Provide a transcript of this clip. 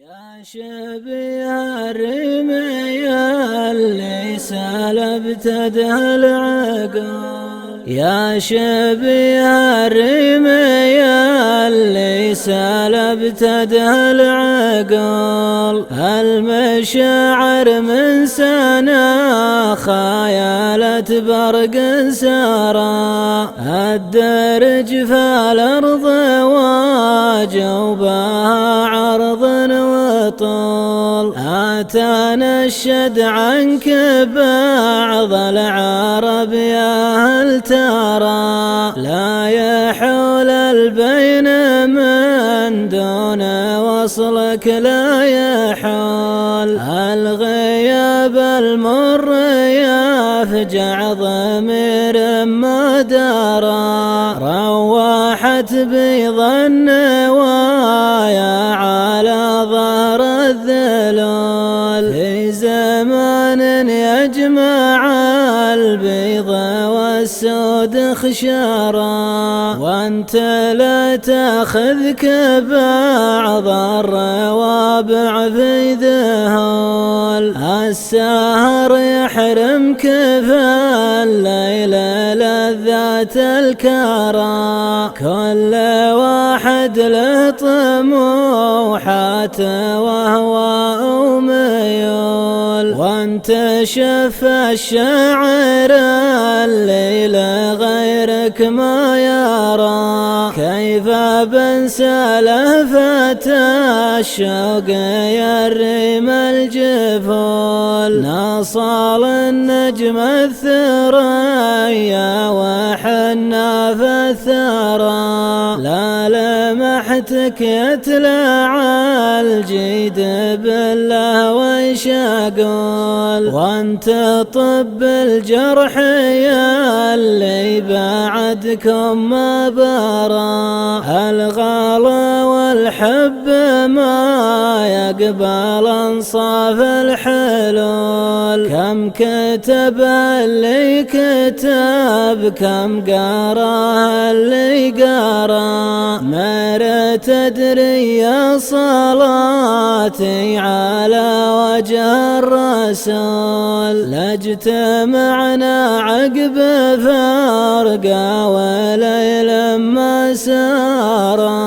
يا شبيه الرمي اللي سلبت ده العقل، يا شبيه الرمي اللي سلبت ده العقل. المشاعر من سنة خيالت برق سرى، الدرج في الأرض وجوبها عرض وطول. أتنشد عنك بعض العرب يا هل ترى، لا يحول البين من دون وصلك لا يحول. الغياب المر يفجع ضمير ما درى، روحت بيض النوايا على ظهر الذلول. في زمان يجمع البيض والسود خشارا، وانت لا تاخذك بعض الروابع في ذهول. السهر يحرمك في الليل لذات الكرى، كل واحد له طموحات وهواء وميول. وانت شف الشاعر الليل غيرك ما يرى، كيف بنسى لهفة الشوق يريم الجفول. نصال النجم الثريا وحنا في الثرى، لا لمحتك يتلع الجيد بالله ويشاقول. وانت طب الجرح يا اللي بعدكم ما برى، الغلا والحب ما يقبل انصاف الحلول. كم كتب اللي كتب، كم قرا اللي قرا، ما تدري يا صلاتي على وجه الرسول. لاجتمعنا عقب فرقة وليل ما سارا،